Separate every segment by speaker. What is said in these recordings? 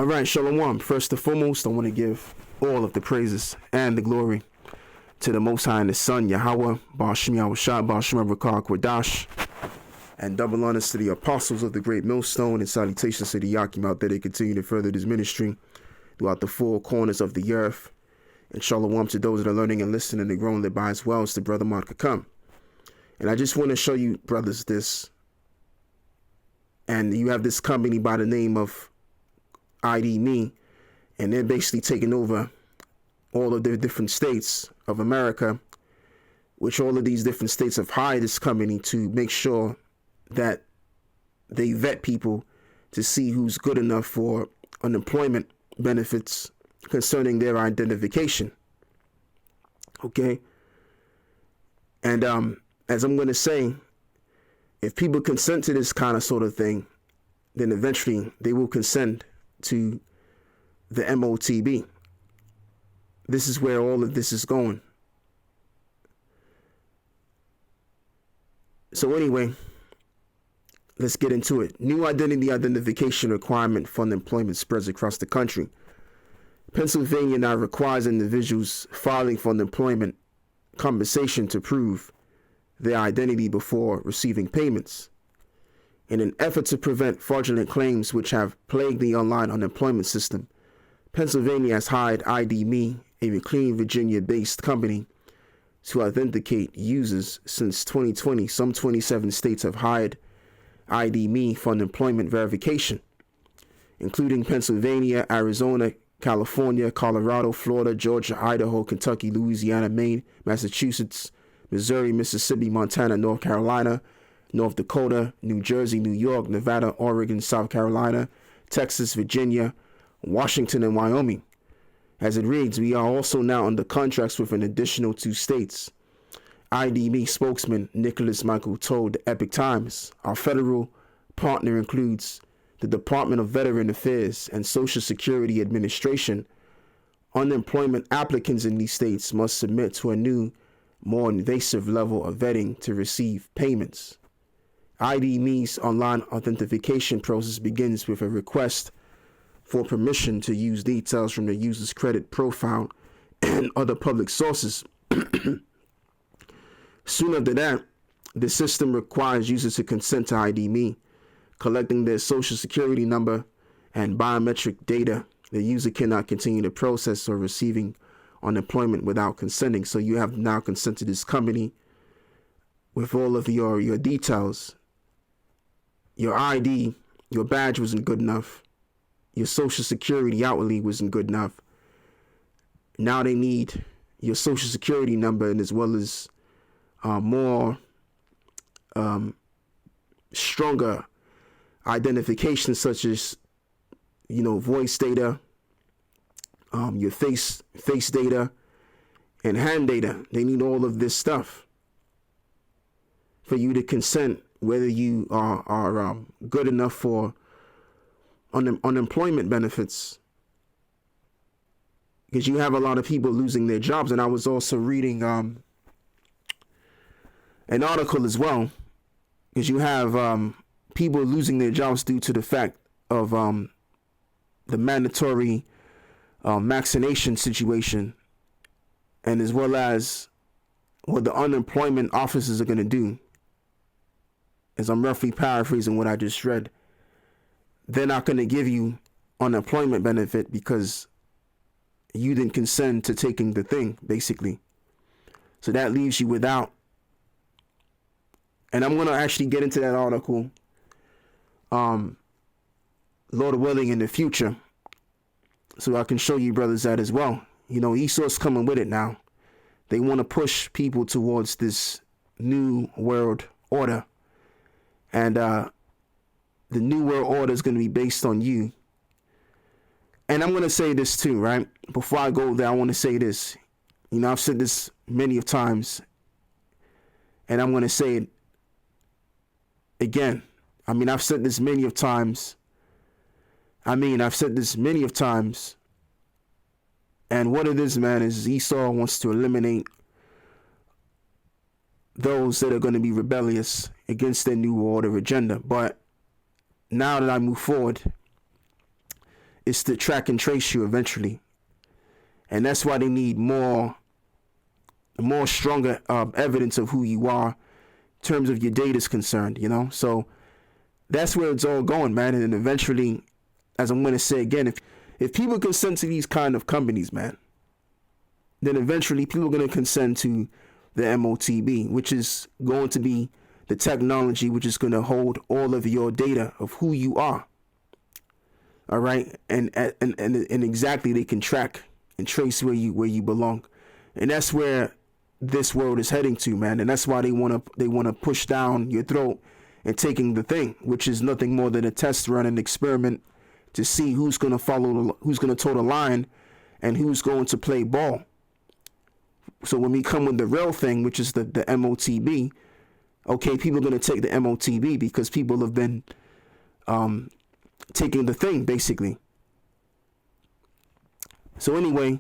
Speaker 1: All right, Shalom. First and foremost, I want to give all of the praises and the glory to the Most High and the Son, Yahweh, Ba'ashem Yahushua, Ba'ashem Rakar Kwadash, and double honors to the apostles of the great millstone, and salutations to the Yakim out there that continue to further this ministry throughout the four corners of the earth. And Shalom to those that are learning and listening and growing thereby as well as the brother Mark come. And I just want to show you, brothers, this. And you have this company by the name of ID Me, and they're basically taking over all of the different states of America, which all of these different states have hired this company to make sure that they vet people to see who's good enough for unemployment benefits concerning their identification. Okay? And as I'm going to say, if people consent to this kind of sort of thing, then eventually they will consent to the MOTB. This is where all of this is going. So anyway, let's get into it. New identification requirement for unemployment spreads across the country. Pennsylvania now requires individuals filing for unemployment compensation to prove their identity before receiving payments. In an effort to prevent fraudulent claims which have plagued the online unemployment system, Pennsylvania has hired ID Me, a McLean, Virginia-based company, to authenticate users. Since 2020, some 27 states have hired ID Me for unemployment verification, including Pennsylvania, Arizona, California, Colorado, Florida, Georgia, Idaho, Kentucky, Louisiana, Maine, Massachusetts, Missouri, Mississippi, Montana, North Carolina, North Dakota, New Jersey, New York, Nevada, Oregon, South Carolina, Texas, Virginia, Washington, and Wyoming. As it reads, we are also now under contracts with an additional 2 states. ID Me spokesman Nicholas Michael told the Epic Times, our federal partner includes the Department of Veteran Affairs and Social Security Administration. Unemployment applicants in these states must submit to a new, more invasive level of vetting to receive payments. ID Me's online authentication process begins with a request for permission to use details from the user's credit profile and other public sources. Soon after that, the system requires users to consent to ID Me, collecting their social security number and biometric data. The user cannot continue the process or receiving unemployment without consenting. So you have now consented to this company with all of your details. Your ID, your badge wasn't good enough. Your social security outwardly wasn't good enough. Now they need your social security number, and as well as more stronger identification, such as voice data, your face data, and hand data. They need all of this stuff for you to consent whether you are good enough for unemployment benefits, because you have a lot of people losing their jobs. And I was also reading an article as well, because you have people losing their jobs due to the fact of the mandatory vaccination situation, and as well as what the unemployment officers are going to do. As I'm roughly paraphrasing what I just read, they're not going to give you unemployment benefit because you didn't consent to taking the thing, basically. So that leaves you without. And I'm going to actually get into that article, Lord willing, in the future, so I can show you brothers that as well. Esau's coming with it now. They want to push people towards this new world order. And the new world order is going to be based on you. And I'm going to say this too, right? Before I go there, I want to say this. I've said this many of times, and I'm going to say it again. I've said this many of times. And what it is, man, is Esau wants to eliminate those that are going to be rebellious against their new order agenda. But now that I move forward is to track and trace you eventually. And that's why they need more stronger evidence of who you are in terms of your data is concerned, you know? So that's where it's all going, man. And eventually, as I'm going to say again, if people consent to these kind of companies, man, then eventually people are going to consent to the MOTB, which is going to be the technology which is going to hold all of your data of who you are. All right, and exactly they can track and trace where you belong, and that's where this world is heading to, man. And that's why they want to push down your throat and taking the thing, which is nothing more than a test run, an experiment to see who's going to toe the line, and who's going to play ball. So when we come with the real thing, which is the MOTB, okay, people are going to take the MOTB because people have been taking the thing, basically. So anyway,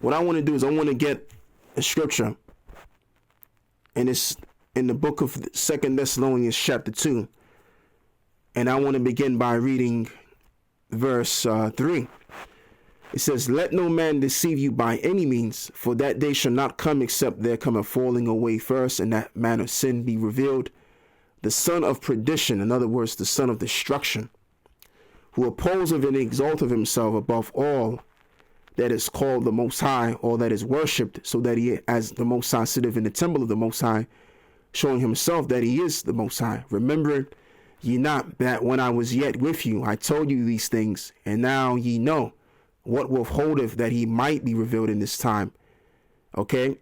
Speaker 1: what I want to do is I want to get a scripture, and it's in the book of 2 Thessalonians chapter 2, and I want to begin by reading verse 3. It says, "Let no man deceive you by any means, for that day shall not come except there come a falling away first, and that man of sin be revealed, the son of perdition," in other words, the son of destruction, "who opposeth and exalteth himself above all that is called the Most High, or that is worshipped, so that he, as the Most High, sitteth in the temple of the Most High, showing himself that he is the Most High. Remember ye not that when I was yet with you, I told you these things, and now ye know what withholdeth that he might be revealed in this time." Okay?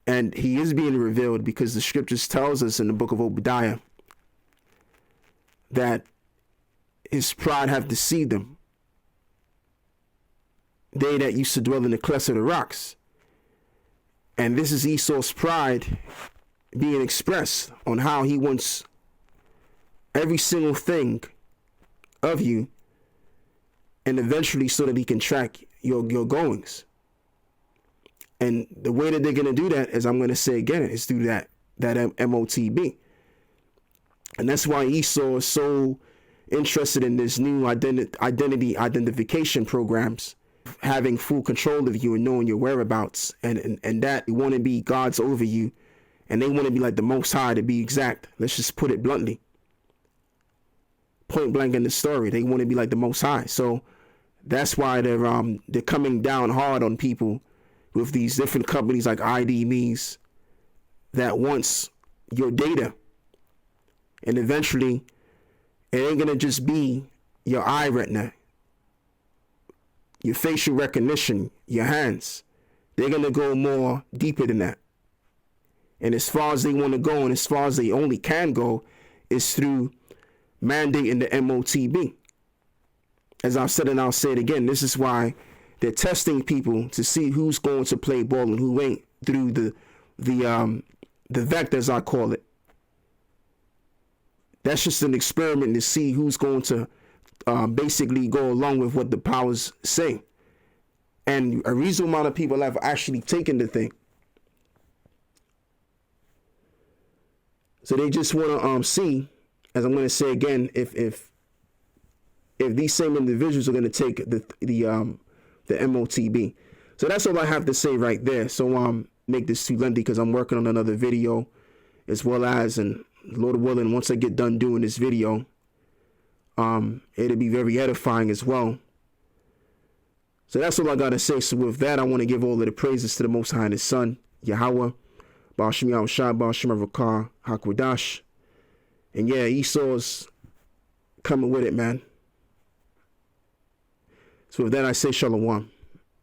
Speaker 1: And he is being revealed because the scriptures tells us in the book of Obadiah that his pride have deceived him. They that used to dwell in the clefts of the rocks. And this is Esau's pride being expressed on how he wants every single thing of you, and eventually so that he can track your goings. And the way that they're going to do that, as I'm going to say again, is through that MOTB. And that's why Esau is so interested in this new identity identification programs, having full control of you and knowing your whereabouts, and that you want to be gods over you, and they want to be like the Most High, to be exact. Let's just put it bluntly. Point blank in the story, they want to be like the Most High. So that's why they're coming down hard on people with these different companies like ID.me's that wants your data. And eventually, it ain't gonna just be your eye retina, your facial recognition, your hands. They're gonna go more deeper than that. And as far as they want to go, and as far as they only can go, is through mandating the MOTB. As I've said, and I'll say it again, this is why they're testing people to see who's going to play ball and who ain't, through the vectors, I call it. That's just an experiment to see who's going to basically go along with what the powers say. And a reasonable amount of people have actually taken the thing. So they just want to see, as I'm going to say again, if these same individuals are going to take the MOTB. So that's all I have to say right there. So make this too lengthy because I'm working on another video, as well as, and Lord willing, once I get done doing this video, it'll be very edifying as well. So that's all I gotta say. So with that, I want to give all of the praises to the Most High and His Son, Yahweh, Ba'ashim Yahushua, Ba'ashim Rakah, Hakwadash. And yeah, Esau's coming with it, man. So with that, I say Shalom.